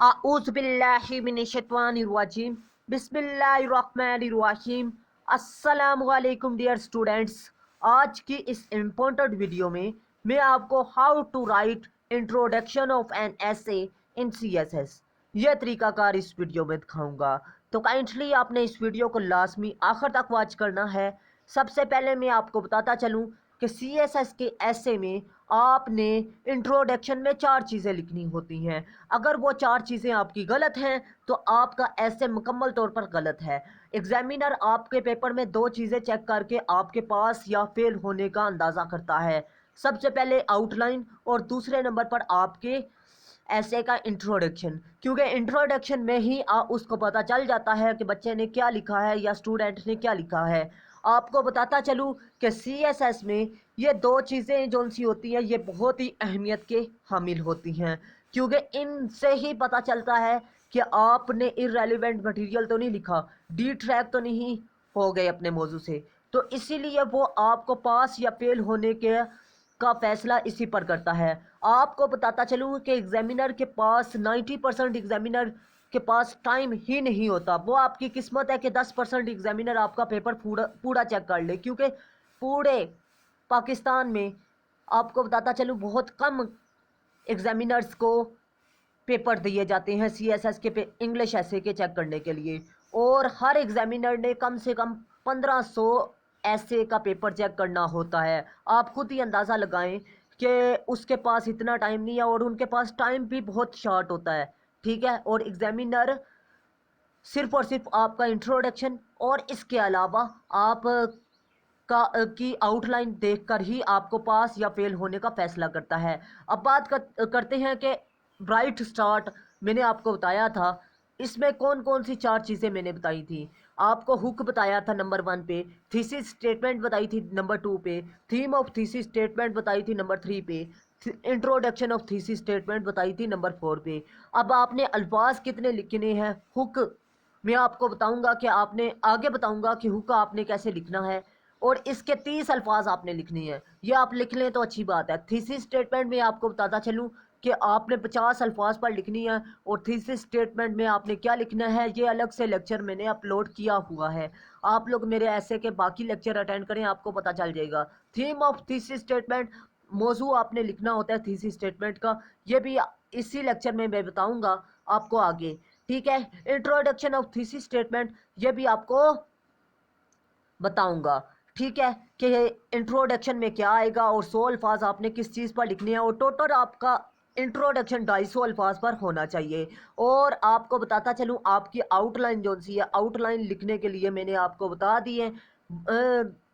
अऊज़ु बिल्लाहि मिनश्शैतानिर्रजीम बिस्मिल्लाहिर्रहमानिर्रहीम। अस्सलामु अलैकुम डियर स्टूडेंट्स। आज की इस इम्पोर्टेंट वीडियो में मैं आपको how to write introduction of an essay in CSS यह तरीकाकार इस वीडियो में दिखाऊंगा। तो काइंडली आपने इस वीडियो को लाजमी आखिर तक वॉच करना है। सबसे पहले मैं आपको बताता चलूं कि CSS के ऐसे में आपने इंट्रोडक्शन में 4 चीज़ें लिखनी होती हैं। अगर वो 4 चीज़ें आपकी गलत हैं तो आपका ऐसे मुकम्मल तौर पर गलत है। एग्जामिनर आपके पेपर में 2 चीज़ें चेक करके आपके पास या फेल होने का अंदाज़ा करता है। सबसे पहले आउटलाइन और दूसरे नंबर पर आपके ऐसे का इंट्रोडक्शन, क्योंकि इंट्रोडक्शन में ही उसको पता चल जाता है कि बच्चे ने क्या लिखा है या स्टूडेंट ने क्या लिखा है। आपको बताता चलूँ कि CSS में ये 2 चीज़ें जो सी होती हैं ये बहुत ही अहमियत के हामिल होती हैं, क्योंकि इनसे ही पता चलता है कि आपने इररेलेवेंट मटेरियल तो नहीं लिखा, डी ट्रैक तो नहीं हो गए अपने मौजू से। तो इसीलिए वो आपको पास या फेल होने के का फैसला इसी पर करता है। आपको बताता चलूँ कि एग्जामिनर के पास 90% एग्जामिनर के पास टाइम ही नहीं होता। वो आपकी किस्मत है कि 10% एग्जामिनर आपका पेपर पूरा चेक कर ले, क्योंकि पूरे पाकिस्तान में आपको बताता चलूँ बहुत कम एग्जामिनर्स को पेपर दिए जाते हैं CSS के इंग्लिश ऐसे के चेक करने के लिए, और हर एग्जामिनर ने कम से कम 1500 ऐसे का पेपर चेक करना होता है। आप खुद ही अंदाज़ा लगाएं कि उसके पास इतना टाइम नहीं है, और उनके पास टाइम भी बहुत शॉर्ट होता है। ठीक है, और एग्जामिनर सिर्फ और सिर्फ आपका इंट्रोडक्शन और इसके अलावा आप की आउटलाइन देखकर ही आपको पास या फेल होने का फैसला करता है। अब बात करते हैं कि ब्राइट स्टार्ट मैंने आपको बताया था, इसमें कौन कौन सी 4 चीज़ें मैंने बताई थी। आपको हुक बताया था नंबर 1 पे, थीसिस स्टेटमेंट बताई थी नंबर 2 पे, थीम ऑफ थीसिस स्टेटमेंट बताई थी नंबर 3 पे, इंट्रोडक्शन ऑफ थीसिस स्टेटमेंट बताई थी नंबर 4 पे। अब आपने अल्फाज कितने लिखने हैं हुक मैं आपको बताऊंगा कि आपने आगे बताऊंगा कि हुक आपने कैसे लिखना है, और इसके 30 अल्फाज आपने लिखने हैं। ये आप लिख लें तो अच्छी बात है। थीसिस स्टेटमेंट में आपको बताता चलूं कि आपने 50 अल्फाज पर लिखनी है, और थीसिस स्टेटमेंट में आपने क्या लिखना है ये अलग से लेक्चर मैंने अपलोड किया हुआ है। आप लोग मेरे ऐसे के बाकी लेक्चर अटेंड करें, आपको पता चल जाएगा। थीम ऑफ थीसिस स्टेटमेंट मौजू आपने लिखना होता है थीसिस स्टेटमेंट का, ये भी इसी लेक्चर में मैं बताऊंगा आपको आगे। ठीक है, इंट्रोडक्शन ऑफ थीसिस स्टेटमेंट ये भी आपको बताऊंगा। ठीक है, कि इंट्रोडक्शन में क्या आएगा और 100 अल्फाज आपने किस चीज़ पर लिखने हैं, और टोटल आपका इंट्रोडक्शन 250 अल्फाज पर होना चाहिए। और आपको बताता चलूं आपकी आउटलाइन जो सी है, आउटलाइन लिखने के लिए मैंने आपको बता दिए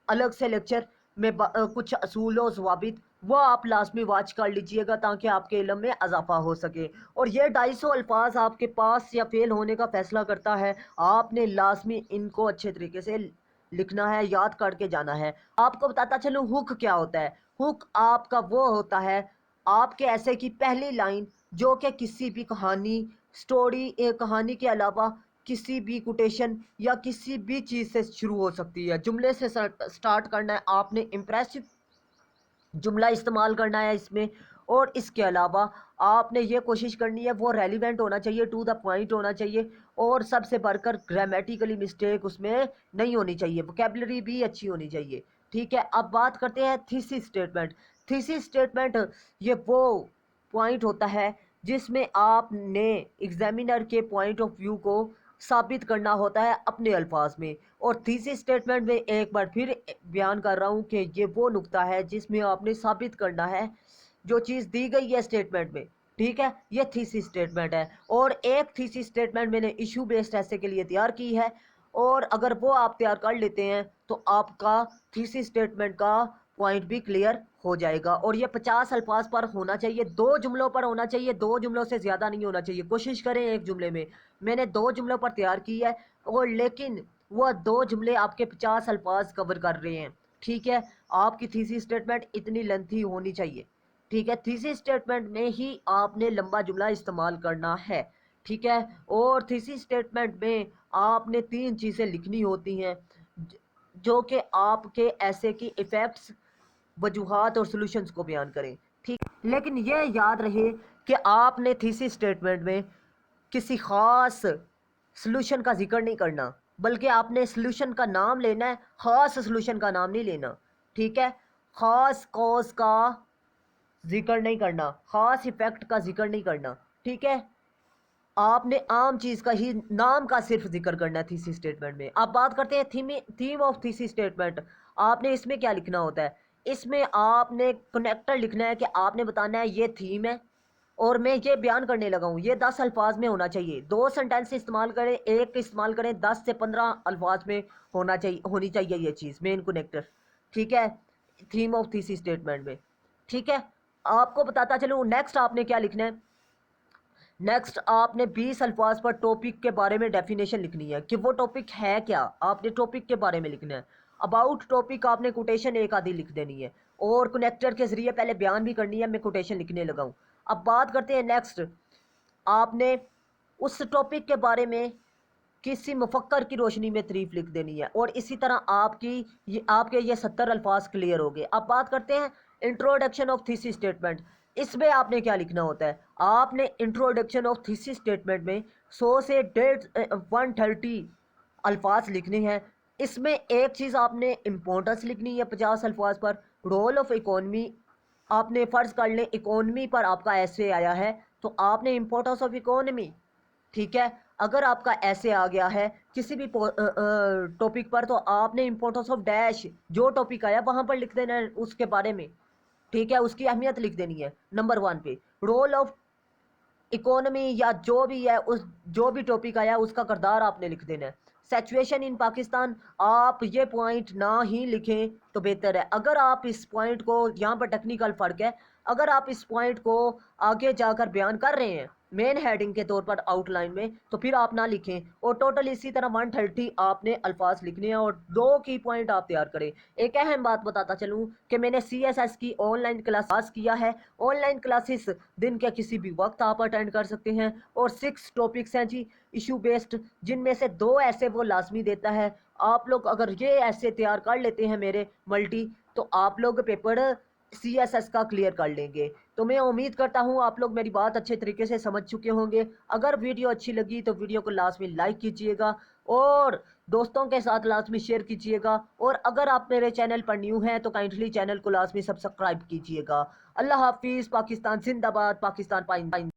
अलग से लेक्चर में कुछ असूल व ज़वाबित, वो आप लाजमी वॉच कर लीजिएगा ताकि आपके इल्म में इजाफा हो सके। और ये 250 अल्फाज आपके पास या फेल होने का फैसला करता है। आपने लाजमी इनको अच्छे तरीके से लिखना है, याद करके जाना है। आपको बताता चलूं हुक क्या होता है। हुक आपका वो होता है आपके ऐसे की पहली लाइन, जो कि किसी भी कहानी स्टोरी कहानी के अलावा किसी भी कोटेशन या किसी भी चीज़ से शुरू हो सकती है। जुमले से स्टार्ट करना है आपने, इंप्रेसिव जुमला इस्तेमाल करना है इसमें, और इसके अलावा आपने ये कोशिश करनी है वो रेलिवेंट होना चाहिए, टू द पॉइंट होना चाहिए, और सबसे बढ़कर ग्रामेटिकली मिस्टेक उसमें नहीं होनी चाहिए, वोकैबुलरी भी अच्छी होनी चाहिए। ठीक है, अब बात करते हैं थीसिस स्टेटमेंट। थीसिस स्टेटमेंट ये वो पॉइंट होता है जिसमें आपने एग्जामिनर के पॉइंट ऑफ व्यू को साबित करना होता है अपने अल्फाज में। और थीसिस स्टेटमेंट में एक बार फिर बयान कर रहा हूँ कि ये वो नुक्ता है जिसमें आपने साबित करना है जो चीज़ दी गई है स्टेटमेंट में। ठीक है, ये थीसिस स्टेटमेंट है, और एक थीसिस स्टेटमेंट मैंने इशू बेस्ड ऐसे के लिए तैयार की है, और अगर वो आप तैयार कर लेते हैं तो आपका थीसिस स्टेटमेंट का पॉइंट भी क्लियर हो जाएगा। और ये 50 अल्फाज पर होना चाहिए, 2 जुमलों पर होना चाहिए, 2 जुमलों से ज़्यादा नहीं होना चाहिए। कोशिश करें एक जुमले में, मैंने 2 जुमलों पर तैयार की है, और लेकिन वह 2 जुमले आपके 50 अल्फाज कवर कर रहे हैं। ठीक है, आपकी थीसिस स्टेटमेंट इतनी लेंथी होनी चाहिए। ठीक है, थीसिस स्टेटमेंट में ही आपने लंबा जुमला इस्तेमाल करना है। ठीक है, और थीसिस स्टेटमेंट में आपने 3 चीज़ें लिखनी होती हैं जो कि आपके ऐसे की इफ़ेक्ट्स, वजूहात और सॉल्यूशंस को बयान करें। ठीक, लेकिन यह याद रहे कि आपने थीसिस स्टेटमेंट में किसी ख़ास सलूशन का जिक्र नहीं करना, बल्कि आपने सलूशन का नाम लेना है, ख़ास सलूशन का नाम नहीं लेना। ठीक है, ख़ास कॉज का जिक्र नहीं करना, ख़ास इफ़ेक्ट का जिक्र नहीं करना। ठीक है, आपने आम चीज़ का ही नाम का सिर्फ जिक्र करना है थीसिस स्टेटमेंट में। अब बात करते हैं थीम ऑफ थीसिस स्टेटमेंट। आपने इसमें क्या लिखना होता है? इसमें आपने कनेक्टर लिखना है कि आपने बताना है ये थीम है और मैं ये बयान करने लगा हूँ, ये 10 अल्फाज में होना चाहिए। 2 सेंटेंस इस्तेमाल करें, एक इस्तेमाल करें, 10 से 15 अल्फाज में होनी चाहिए ये चीज़, मेन कनेक्टर। ठीक है, थीम ऑफ थीसिस स्टेटमेंट में। ठीक है, आपको बताता चलूँ नेक्स्ट आपने क्या लिखना है। नेक्स्ट आपने 20 अल्फाज पर टॉपिक के बारे में डेफिनेशन लिखनी है कि वो टॉपिक है क्या। आपने टॉपिक के बारे में लिखना है। अबाउट टॉपिक आपने कोटेशन एक आधी लिख देनी है और कनेक्टर के जरिए पहले बयान भी करनी है। मैं कोटेशन लिखने लगा हूँ। अब बात करते हैं नेक्स्ट, आपने उस टॉपिक के बारे में किसी मुफक्कर की रोशनी में तारीफ लिख देनी है और इसी तरह आपके ये 70 अल्फाज क्लियर हो गए। अब बात करते हैं इंट्रोडक्शन ऑफ थीसिस स्टेटमेंट। इसमें आपने क्या लिखना होता है? आपने इंट्रोडक्शन ऑफ थीसिस स्टेटमेंट में 100 से 130 अल्फाज लिखने हैं। इसमें एक चीज़ आपने इम्पोर्टेंस लिखनी है 50 अल्फाज पर। रोल ऑफ इकोनमी, आपने फ़र्ज़ कर लें इकोनमी पर आपका ऐसे आया है तो आपने इम्पोर्टेंस ऑफ इकोनमी, ठीक है, अगर आपका ऐसे आ गया है किसी भी टॉपिक पर तो आपने इम्पोर्टेंस ऑफ डैश, जो टॉपिक आया वहां पर लिख देना है उसके बारे में। ठीक है, उसकी अहमियत लिख देनी है नंबर 1 पे। रोल ऑफ इकोनॉमी या जो भी है, उस जो भी टॉपिक आया उसका किरदार आपने लिख देना है। सिचुएशन इन पाकिस्तान, आप ये पॉइंट ना ही लिखें तो बेहतर है। अगर आप इस पॉइंट को, यहाँ पर टेक्निकल फ़र्क है, अगर आप इस पॉइंट को आगे जाकर बयान कर रहे हैं मेन हेडिंग के तौर पर आउटलाइन में, तो फिर आप ना लिखें। और टोटल इसी तरह 130 आपने अल्फाज लिखने हैं और 2 की पॉइंट आप तैयार करें। एक अहम बात बताता चलूँ कि मैंने CSS की ऑनलाइन क्लास किया है। ऑनलाइन क्लासेस दिन के किसी भी वक्त आप अटेंड कर सकते हैं और 6 टॉपिक्स हैं जी इशू बेस्ड, जिनमें से 2 ऐसे वो लाजमी देता है। आप लोग अगर ये ऐसे तैयार कर लेते हैं मेरे मल्टी, तो आप लोग पेपर CSS का क्लियर कर लेंगे। तो मैं उम्मीद करता हूँ आप लोग मेरी बात अच्छे तरीके से समझ चुके होंगे। अगर वीडियो अच्छी लगी तो वीडियो को लाजमी लाइक कीजिएगा और दोस्तों के साथ लाजमी शेयर कीजिएगा। और अगर आप मेरे चैनल पर न्यू हैं तो काइंडली चैनल को लाजमी सब्सक्राइब कीजिएगा। अल्लाह हाफिज़। पाकिस्तान जिंदाबाद, पाकिस्तान पाइन।